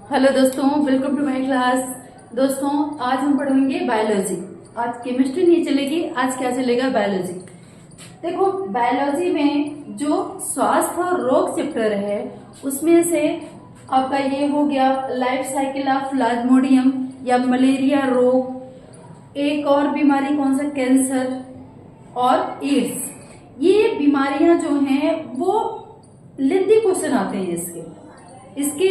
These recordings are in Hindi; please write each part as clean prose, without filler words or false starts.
हेलो दोस्तों, वेलकम टू माय क्लास। दोस्तों, आज हम पढ़ेंगे बायोलॉजी। आज केमिस्ट्री नहीं चलेगी, आज क्या चलेगा? बायोलॉजी। देखो, बायोलॉजी में जो स्वास्थ्य और रोग चैप्टर है उसमें से आपका ये हो गया लाइफ साइकिल ऑफ प्लाज्मोडियम या मलेरिया रोग। एक और बीमारी कौन सा? कैंसर और एड्स। ये बीमारियां जो हैं वो लेंथी क्वेश्चन आते हैं इसके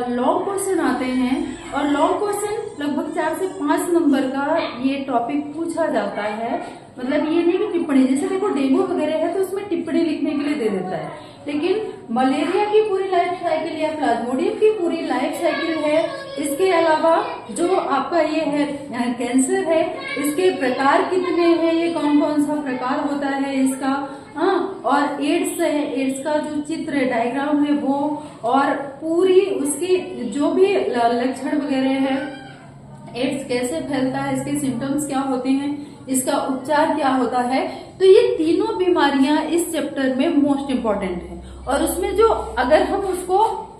लॉन्ग क्वेश्चन आते हैं और लॉन्ग क्वेश्चन लगभग 4 से 5 नंबर का ये टॉपिक पूछा जाता है। मतलब ये नहीं कि टिप्पणी, जैसे देखो डेंगू वगैरह है तो उसमें टिप्पणी लिखने के लिए दे देता है, लेकिन मलेरिया की पूरी लाइफ साइकिल या प्लाज्मोडियम की पूरी लाइफ साइकिल है। इसके अलावा जो आपका ये है कैंसर है, इसके प्रकार कितने हैं, ये कौन कौन सा प्रकार होता है इसका, हाँ, और एड्स है, एड्स का जो चित्र है, डायग्राम है वो, और पूरी उसकी जो भी लक्षण वगैरह है, एड्स कैसे फैलता है, इसके सिम्टम्स क्या होते हैं, इसका उपचार क्या होता है। तो ये तीनों बीमारियां इस चैप्टर में मोस्ट इम्पोर्टेंट है। और उसमें जो अगर हम उसको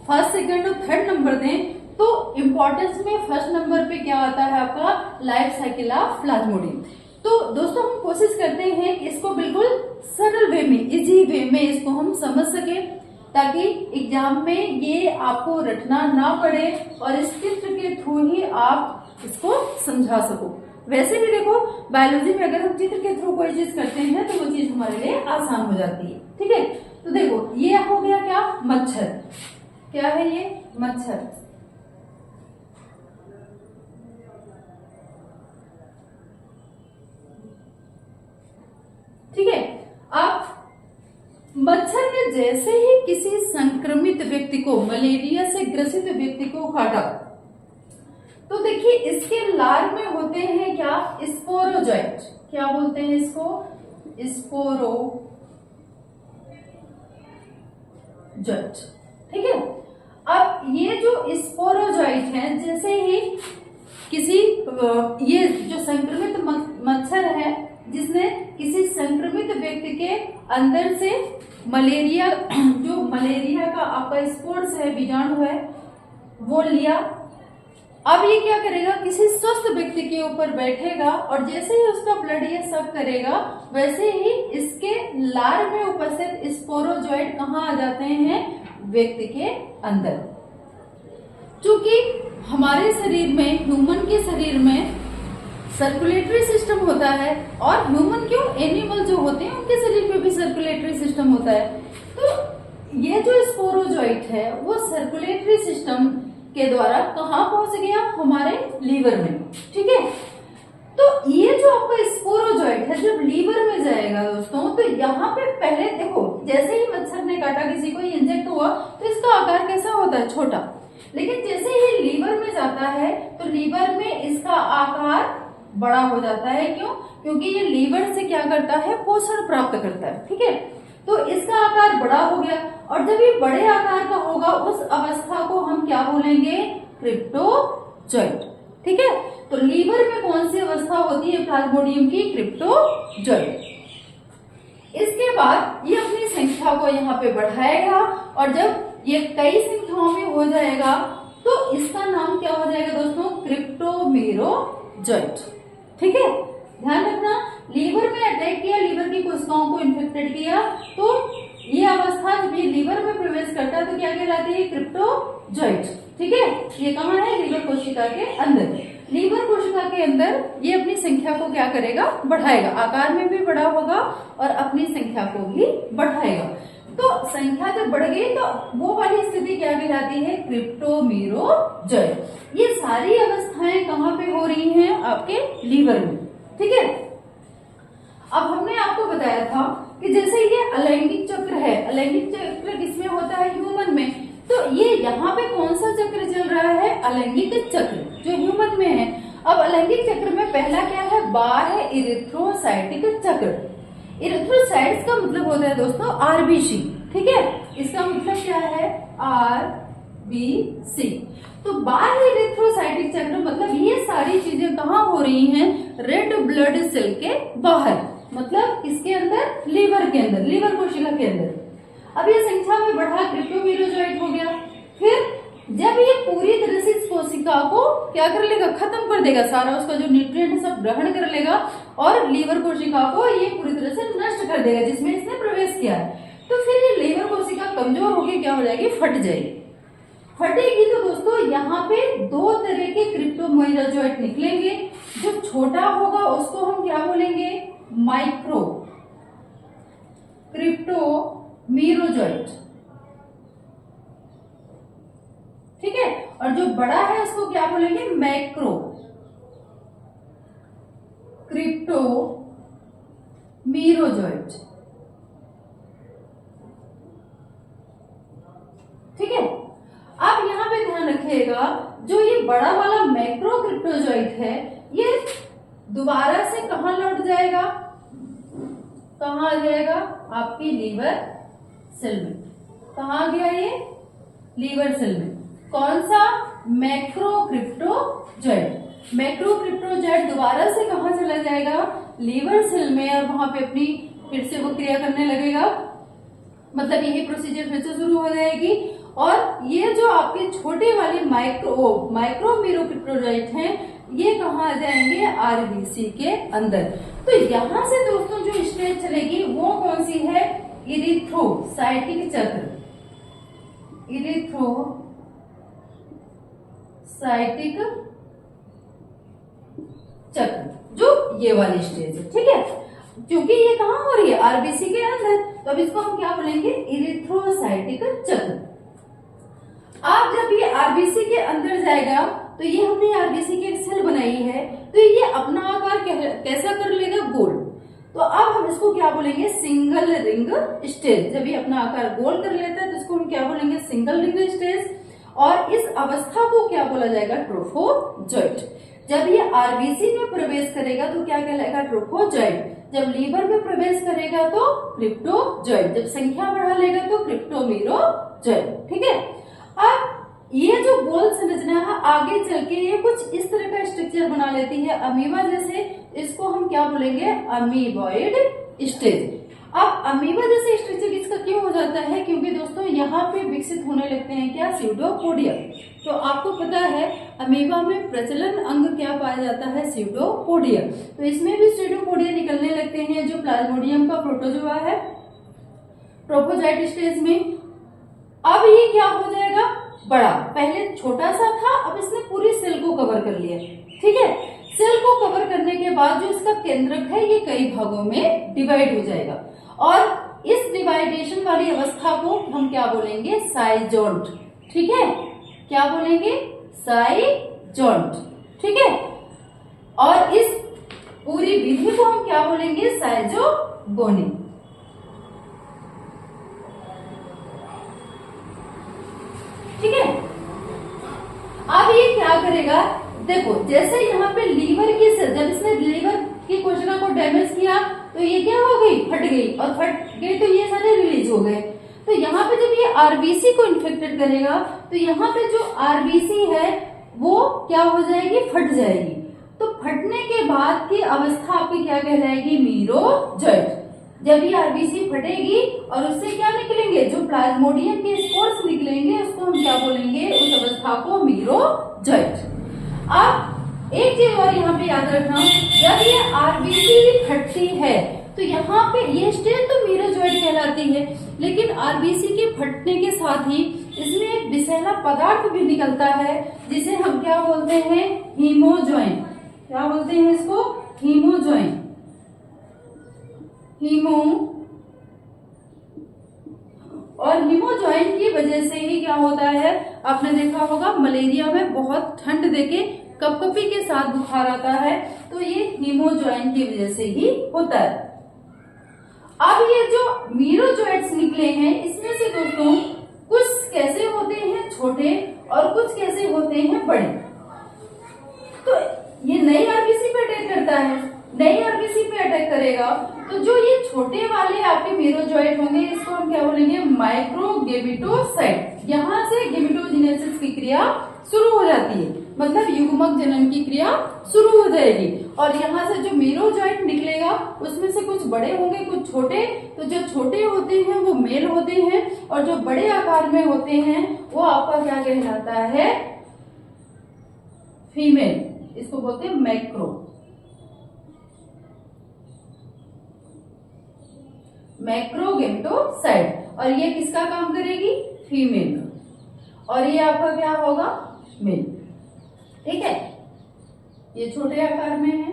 फर्स्ट, सेकंड और थर्ड नंबर दें तो इम्पोर्टेंस में फर्स्ट नंबर पे क्या आता है आपका? Life cycle of Plasmodium. तो दोस्तों, हम कोशिश करते हैं कि इसको बिल्कुल सरल वे में, इजी वे में इसको हम समझ सके, ताकि एग्जाम में ये आपको रटना ना पड़े और इस चित्र के थ्रू ही आप इसको समझा सको। वैसे भी देखो, बायोलॉजी में अगर हम चित्र के थ्रू कोई चीज करते हैं तो वो चीज हमारे लिए आसान हो जाती है। ठीक है, तो देखो ये हो गया क्या? मच्छर। क्या है ये? मच्छर। ठीक है, अब मच्छर ने जैसे ही किसी संक्रमित व्यक्ति को, मलेरिया से ग्रसित व्यक्ति को काटा, तो देखिए इसके लार में होते हैं क्या? स्पोरोजोइट। क्या बोलते हैं इसको? स्पोरोजोइट। ठीक है, अब ये जो स्पोरोजोइट है, जैसे ही किसी ये जो संक्रमित मच्छर है जिसने किसी संक्रमित व्यक्ति के अंदर से मलेरिया, जो मलेरिया का आपका स्पोर्स है, बीजाणु है, वो लिया। अब ये क्या करेगा? किसी स्वस्थ व्यक्ति के ऊपर बैठेगा और जैसे ही उसका ब्लड ये सब करेगा, वैसे ही इसके लार में उपस्थित स्पोरोजोइट कहाँ आ जाते हैं? व्यक्ति के अंदर। क्योंकि हमारे शरीर में, ह्यूमन के शरीर में सर्कुलेटरी सिस्टम होता है, और ह्यूमन क्यों, एनिमल जो होते हैं उनके शरीर में भी सर्कुलेटरी सिस्टम होता है। तो ये जो स्पोरोजोइट है वो सर्कुलेटरी सिस्टम के द्वारा कहाँ पहुंच गया? हमारे लीवर में। ठीक है, तो ये जो आपका स्पोरोजोइट है जब लीवर में जाएगा दोस्तों, तो यहाँ पे पहले देखो, जैसे ही मच्छर ने काटा किसी को, इंजेक्ट हुआ, तो इसका आकार कैसा होता है? छोटा। लेकिन जैसे ही लीवर में जाता है तो लीवर में इसका आकार बड़ा हो जाता है। क्यों? क्योंकि ये लीवर से क्या करता है? पोषण प्राप्त करता है। ठीक है, तो इसका आकार बड़ा हो गया, और जब ये बड़े आकार का होगा उस अवस्था को हम क्या बोलेंगे? क्रिप्टोजोइट। ठीक है, तो लीवर में कौन सी अवस्था होती है प्लाज्मोडियम की? क्रिप्टोजोइट। इसके बाद ये अपनी संख्या को यहाँ पे बढ़ाएगा, और जब ये कई संख्याओं में हो जाएगा तो इसका नाम क्या हो जाएगा दोस्तों? क्रिप्टोमेरोजोइट। ठीक है, ध्यान रखना, लीवर में अटैक किया, लीवर की कोशिकाओं को इन्फेक्टेड किया, तो ये अवस्था जब ये लीवर में प्रवेश करता है तो क्या कहलाती है? क्रिप्टोजोइट। ठीक है, ये कहाँ है? लीवर कोशिका के अंदर। लीवर कोशिका के अंदर ये अपनी संख्या को क्या करेगा? बढ़ाएगा, आकार में भी बड़ा होगा और अपनी संख्या को भी बढ़ाएगा। तो संख्या जब बढ़ गई तो वो वाली स्थिति क्या कहलाती है? क्रिप्टोमेरोजोइट। ये सारी अवस्थाएं कहाँ पे हो रही हैं? आपके लीवर में। ठीक है, अब हमने आपको बताया था कि जैसे ये अलैंगिक चक्र है, अलैंगिक चक्र किसमें होता है? ह्यूमन में। तो ये यहाँ पे कौन सा चक्र चल रहा है? अलैंगिक चक्र, जो ह्यूमन में है। अब अलैंगिक चक्र में पहला क्या है? बाह्य इरिथ्रोसाइटिक चक्र। इरिथ्रोसाइट्स का मतलब होता है दोस्तों आरबीसी। ठीक है, इसका मतलब क्या है? आरबीसी। तो बाह्य इरिथ्रोसाइटिक चक्र मतलब ये सारी चीजें कहाँ हो रही हैं? रेड ब्लड सेल के बाहर, मतलब किसके अंदर? लीवर के अंदर, लीवर कोशिका के अंदर। अब ये संख्या में बढ़ा क्रिप्टोमेरोजोइट हो गया। फिर जब ये पूरी तरह कोशिका को क्या कर लेगा, खत्म कर देगा, सारा उसका जो न्यूट्रिएंट सब ग्रहण कर लेगा और लीवर कोशिका को ये पूरी तरह से नष्ट कर देगा जिसमें इसने प्रवेश किया है। तो फिर ये लीवर कोशिका कमजोर होकर क्या हो जाएगी, फट जाएगी। फटेगी तो दोस्तों यहाँ पे दो तरह के क्रिप्टोमेरोजोइट निकलेंगे। जो छोटा होगा उसको हम क्या बोलेंगे, माइक्रो क्रिप्टोमेरोजोइट, ठीक है, और जो बड़ा है उसको क्या बोलेंगे, मैक्रो क्रिप्टोमेरोजोइट, ठीक है। अब यहाँ पे ध्यान रखिएगा, जो ये बड़ा वाला मैक्रो क्रिप्टोजोइट है ये दोबारा से कहाँ लौट जाएगा, कहाँ आ जाएगा, आपकी लीवर सेल में। कहाँ आ गया ये, लीवर सेल में। कौन सा, मैक्रो क्रिप्टोजोइट। मैक्रो क्रिप्टोजोइट दोबारा से कहाँ चला जाएगा, लीवर सेल में, और वहां पे अपनी फिर से वो क्रिया करने लगेगा, मतलब यही प्रोसीजर फिर से शुरू हो जाएगी। और ये जो आपके छोटे वाले माइक्रो क्रिप्टोजोइट हैं ये कहाँ आ जाएंगे, आरबीसी के अंदर। तो यहां से दोस्तों जो स्टेज चलेगी वो कौन सी है, इरिथ्रोसाइटिक चक्र। इरिथ्रोसाइटिक चक्र, जो ये वाली स्टेज है, ठीक है। क्योंकि ये कहाँ हो रही है, आरबीसी के अंदर, तो अब इसको हम क्या बोलेंगे, इरिथ्रोसाइटिक चक्र। अब जब ये आरबीसी के अंदर जाएगा तो ये हमने आरबीसी की एक सेल बनाई है, तो ये अपना आकार कैसा कर लेगा, गोल। तो अब हम इसको क्या बोलेंगे, सिंगल रिंग स्टेज। जब ये अपना आकार गोल कर लेता है तो इसको हम क्या बोलेंगे, सिंगल रिंग स्टेज। और इस अवस्था को क्या बोला जाएगा, ट्रोफोजोइट। जब ये आरबीसी में प्रवेश करेगा तो क्या कहलाएगा, ट्रोफोजोइट। जब लीवर में प्रवेश करेगा तो क्रिप्टोजोइट। जब संख्या बढ़ा लेगा तो क्रिप्टोमेरोजोइट, ठीक है। अब ये जो गोल संरचना है आगे चल के ये कुछ इस तरह का स्ट्रक्चर बना लेती है, अमीबा जैसे। इसको हम क्या बोलेंगे, अमीबॉइड स्टेज। अब अमीबा जैसे स्ट्रक्चर इसका क्यों हो जाता है, क्योंकि दोस्तों यहाँ पे विकसित होने लगते हैं क्या, स्यूडोपोडिया। तो आपको पता है अमीबा में प्रचलन अंग क्या पाया जाता है, स्यूडोपोडिया। तो इसमें भी स्यूडोपोडिया निकलने लगते हैं, जो प्लाज्मोडियम का प्रोटोजोआ है, ट्रोफोजोइट स्टेज में। अब ये क्या हो जाएगा, बड़ा। पहले छोटा सा था, अब इसने पूरी सेल को कवर कर लिया, ठीक है। सेल को कवर करने के बाद जो इसका केंद्रक है ये कई भागों में डिवाइड हो जाएगा, और इस डिवाइडेशन वाली अवस्था को हम क्या बोलेंगे, साइजोन्ट, ठीक है। क्या बोलेंगे, साइजोन्ट, ठीक है। और इस पूरी विधि को हम क्या बोलेंगे, साइजोगोनी, ठीक है। अब ये क्या करेगा, देखो जैसे यहाँ पे लीवर की सेल, जब इसने लीवर की कोशिका को डैमेज किया तो ये क्या हो गई, फट गई, और फट गई तो ये सारे रिलीज हो गए। तो यहाँ पे जब ये आरबीसी को इन्फेक्टेड करेगा तो यहाँ पे जो आरबीसी है वो क्या हो जाएगी, फट जाएगी। तो फटने के बाद की अवस्था आपकी क्या कहलाएगी, मीरोजोइट। जब ये आरबीसी फटेगी और उससे क्या निकलेंगे, जो प्लाज्मोडियम के स्पोर्स निकलेंगे, उसको हम क्या बोलेंगे, उस अवस्था को मीरोजोइट। अब एक चीज और यहाँ पे याद रखना, जब ये आरबीसी फटती है तो यहाँ पे ये स्टेज तो मीरोजोइट कहलाती है, लेकिन आरबीसी के फटने के साथ ही इसमें एक विषैला पदार्थ भी निकलता है जिसे हम क्या बोलते हैं, हीमोजोइन। क्या बोलते हैं इसको, हीमोजोइन। और हीमोजोइन की वजह से ही क्या होता है, आपने देखा होगा मलेरिया में बहुत ठंड देके कपकपी के साथ बुखार आता है, तो ये हीमोजोइन की वजह से ही होता है। अब ये जो मीरोजोइट्स निकले हैं इसमें से दोस्तों कुछ कैसे होते हैं, छोटे, और कुछ कैसे होते हैं, बड़े। तो ये नई आरबीसी पे अटैक करता है, नई आरबीसी पे अटैक करेगा तो जो ये छोटे वाले आपके मीरोजोइट होंगे इसको हम क्या बोलेंगे, माइक्रोगेमिटोसाइट। यहाँ से गेमिटोजेनेसिस की क्रिया शुरू हो जाती है, मतलब युग्मक जनन की क्रिया शुरू हो जाएगी। और यहाँ से जो मीरोजोइट निकलेगा उसमें से कुछ बड़े होंगे, कुछ छोटे। तो जो छोटे होते हैं वो मेल होते हैं, और जो बड़े आकार में होते हैं वो आपका क्या कहलाता है, फीमेल, इसको बोलते हैं मैक्रो, मैक्रोगेमेटोसाइट। और ये किसका काम करेगी? फीमेल का। और ये आपका क्या होगा? मेल। ठीक है, ये छोटे आकार में है।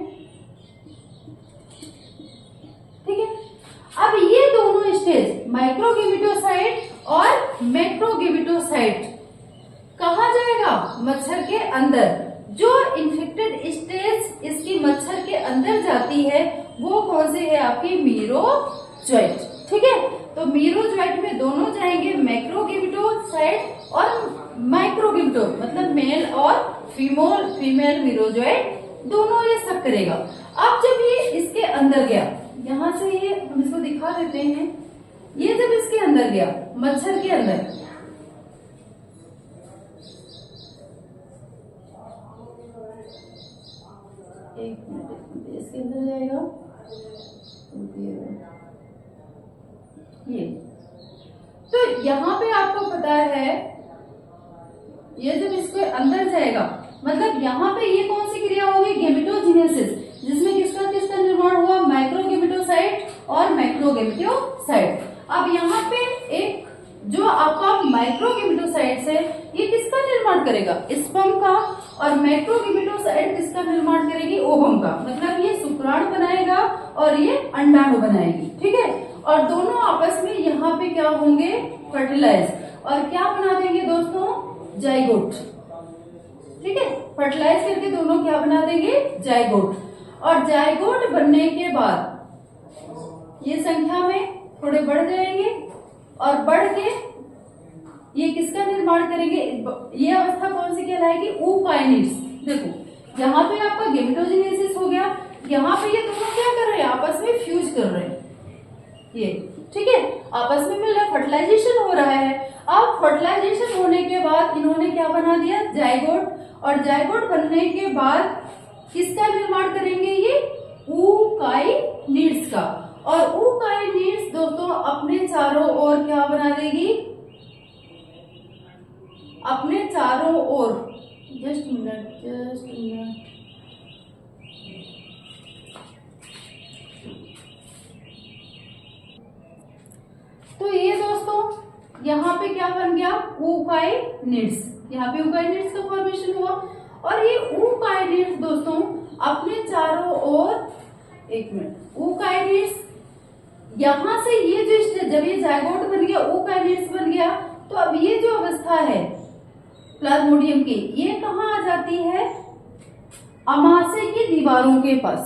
ठीक है, अब ये दोनों स्टेज माइक्रोगेमेटोसाइट और मैक्रोगेमेटोसाइट कहाँ जाएगा? मच्छर के अंदर। जो इन्फेक्टेड स्टेज इसकी मच्छर के अंदर जाती है वो कौन से है? आपकी मीरोजोइट। ठीक है, तो मीरोजोइट में दोनों जाएंगे, मैक्रोगेमेटोसाइट और माइक्रोगेमेटो, मतलब मेल और फीमेल मीरोजोइट दोनों ये सब करेगा। अब जब ये इसके अंदर गया, यहां से ये हम इसको दिखा देते हैं, ये जब इसके अंदर गया, मच्छर के अंदर, एक मिनट, इसके अंदर जाएगा ये। तो यहाँ पे आपको पता है ये जब इसके अंदर जाएगा, मतलब यहाँ पे ये कौन सी क्रिया होगी? गेमेटोजेनेसिस, जिसमें किसका किसका निर्माण हुआ? माइक्रोगेमेटोसाइट और मैक्रोगेमेटोसाइट। अब यहाँ पे एक जो आपका माइक्रोगेमेटोसाइट्स है ये किसका निर्माण करेगा? स्पर्म का। और मैक्रोगेमेटोसाइट किसका निर्माण करेगी? ओवम का। मतलब ये शुक्राणु बनाएगा और ये अंडाणु बनाएगी। ठीक है, और दोनों आपस में यहाँ पे क्या होंगे? फर्टिलाइज। और क्या बना देंगे दोस्तों? जाइगोट। ठीक है, फर्टिलाइज करके दोनों क्या बना देंगे? जाइगोट। और जाइगोट बनने के बाद ये संख्या में थोड़े बढ़ जाएंगे और बढ़ के ये किसका निर्माण करेंगे? ये अवस्था कौन सी कहलाएगी? ऊकाइनिड्स। देखो यहाँ पे आपका गेमेटोजेनेसिस हो गया, यहाँ पे ये दोनों क्या कर रहे हैं? आपस में फ्यूज कर रहे हैं ये। ठीक है, आपस में मिल रहा है, फर्टिलाइजेशन हो रहा है। अब फर्टिलाइजेशन होने के बाद इन्होंने क्या बना दिया? जाइगोट। और जाइगोट बनने के बाद किसका निर्माण करेंगे? ये ऊकाइनिड्स का। और ऊकाइनिड्स दोस्तों अपने चारों ओर क्या बना देगी? अपने चारों ओर, जस्ट मिनट, तो ये दोस्तों यहाँ पे क्या बन गया? ऊकाइनिड्स। यहाँ पे ऊकाइनिड्स का फॉर्मेशन हुआ। और ये ऊकाइनिड्स दोस्तों अपने चारों ओर, एक मिनट, ऊकाइनिड्स यहां से ये जो स्टेज, जब ये जाइगोट बन गया, ऊकाइनिड्स बन गया, तो अब ये जो अवस्था है प्लाज्मोडियम की, ये कहाँ आ जाती है? अमाशय की दीवारों के पास।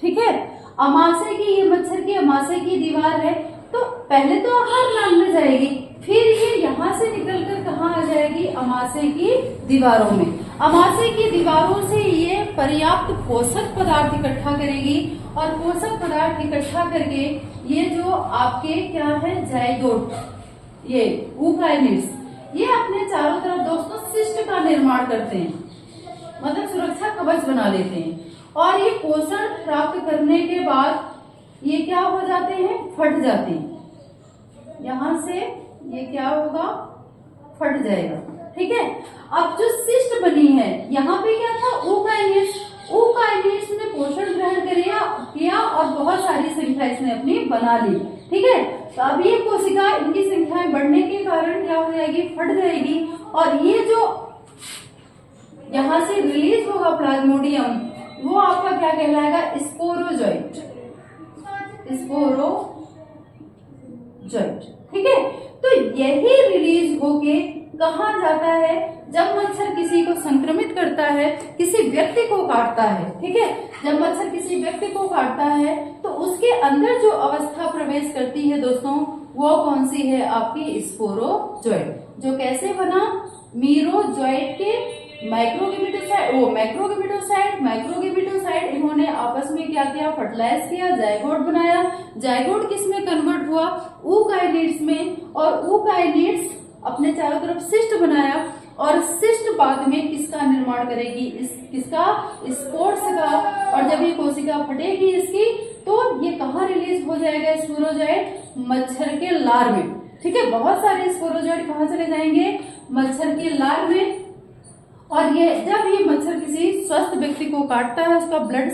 ठीक है, अमाशय की, ये मच्छर की अमाशय की दीवार है, तो पहले तो आहार नाल में जाएगी, फिर ये यहाँ से निकलकर कहाँ आ जाएगी? अमाशय की दीवारों में। अमाशय की दीवारों से ये पर्याप्त पोषक पदार्थ इकट्ठा करेगी और पोषक पदार्थ इकट्ठा करके ये जो आपके क्या है? जाइगोट, ये ऊकाइनिड्स, ये अपने चारों तरफ दोस्तों सिस्ट का निर्माण करते हैं, मतलब सुरक्षा कवच बना लेते हैं। और ये पोषण प्राप्त करने के बाद ये क्या हो जाते हैं? फट जाते हैं। यहां से ये क्या होगा? फट जाएगा। ठीक है, अब जो सिस्ट बनी है, यहाँ पे क्या था? ऊकाइनिड्स। ऊकाइनिड्स ने पोषण ग्रहण किया और बहुत सारी संख्या इसने अपनी बना ली। ठीक है, तो अब ये कोशिका, इनकी संख्याएं बढ़ने के कारण क्या हो जाएगी? फट जाएगी। और ये जो यहाँ से रिलीज होगा प्लाज्मोडियम, वो आपका क्या कहलाएगा? स्पोरोजोइट। स्पोरोजोइट। ठीक है, तो यही रिलीज होके कहाँ जाता है? जब मच्छर किसी को संक्रमित करता है, किसी व्यक्ति को काटता है। ठीक है, जब मच्छर किसी व्यक्ति को काटता है तो उसके अंदर जो अवस्था प्रवेश करती है दोस्तों, वो कौन सी है? आपकी स्पोरोजोइट। जो कैसे बना? मीरोजोइट के मैक्रोगेमेटोसाइट इन्होंने आपस में क्या किया? फर्टिलाइज किया, जाइगोट बनाया। जाइगोट किस में कन्वर्ट हुआ? ऊकाइनिड्स में। और ऊकाइनिड्स अपने चारों तरफ सिस्ट बनाया और सिस्ट बाद में किसका निर्माण करेगी? किसका? स्पोर्स का। और जब ये कोशिका फटेगी इसकी, तो ये कहाँ रिलीज हो जाएगा? स्पोरोजोइट, मच्छर के लार में। ठीक है, बहुत सारे स्पोरोजोइट कहाँ चले जाएंगे? मच्छर के लार में। और ये जब ये मच्छर किसी स्वस्थ व्यक्ति को काटता है, उसका ब्लड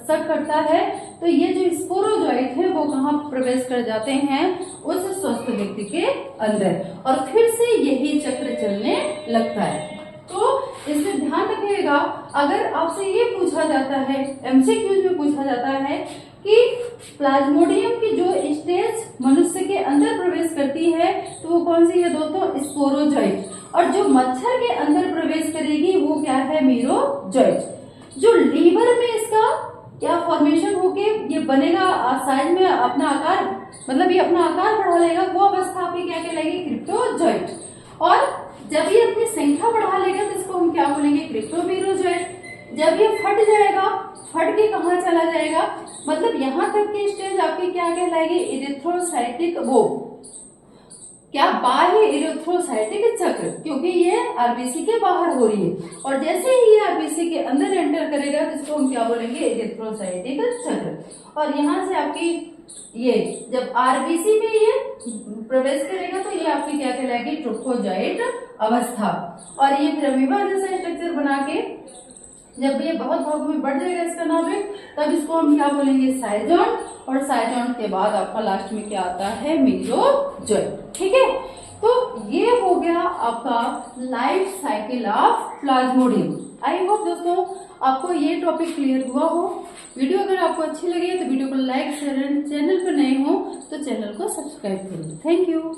सक करता है, तो ये जो स्पोरोजोइट है वो कहाँ प्रवेश कर जाते हैं, उस स्वस्थ व्यक्ति के अंदर, और फिर से यही चक्र चलने लगता है। तो इसमें ध्यान रखिएगा, अगर आपसे ये पूछा जाता है, एमसीक्यूज में पूछा जाता है कि प्लाज्मोडियम की जो स्टेज मनुष्य के अंदर प्रवेश करती है तो वो कौन सी है दोस्तों, स्पोरोजोइट, और जो मच्छर के अंदर प्रवेश करेगी वो क्या है, मीरोजोइट। जो लीवर में इसका क्या फॉर्मेशन होके ये बनेगा, साइज में अपना आकार, मतलब ये अपना आकार बढ़ा लेगा, वो अवस्था आपकी क्या कहलाएगी, क्रिप्टोजोइट। और जब ये अपनी संख्या बढ़ा लेगा तो इसको हम क्या बोलेंगे, क्रिप्टोमीरोजोइट। जब ये फट जाएगा, फट के कहाँ चला जाएगा, मतलब यहाँ तक की स्टेज आपकी क्या कहलाएगी, इरिथ्रोसाइटिक, वो क्या, बाह्य इरिथ्रोसाइटिक चक्र, क्योंकि ये आरबीसी के बाहर हो रही है, और जैसे ही ये आरबीसी के अंदर एंटर करेगा तो इसको हम क्या बोलेंगे, इरिथ्रोसाइटिक चक्र। और यहाँ से आपकी ये जब आरबीसी में ये प्रवेश करेगा तो ये आपकी क्या कहलाएगी, ट्रोफोजोइट अवस्था। और ये फिर अमीबा जैसा स्ट्रक्चर बना के जब ये बहुत भागों में बढ़ जाएगा इसका नाभिक, तब इसको हम क्या बोलेंगे, साइजोन, और साइजोन के बाद आपका लास्ट में क्या आता है, मीरोजोइट। ठीक है, तो ये हो गया आपका life cycle of Plasmodium. I hope दोस्तों आपको ये टॉपिक क्लियर हुआ हो। वीडियो अगर आपको अच्छी लगे तो वीडियो को लाइक शेयर, चैनल पर नए हो तो चैनल को सब्सक्राइब करिए। Thank you.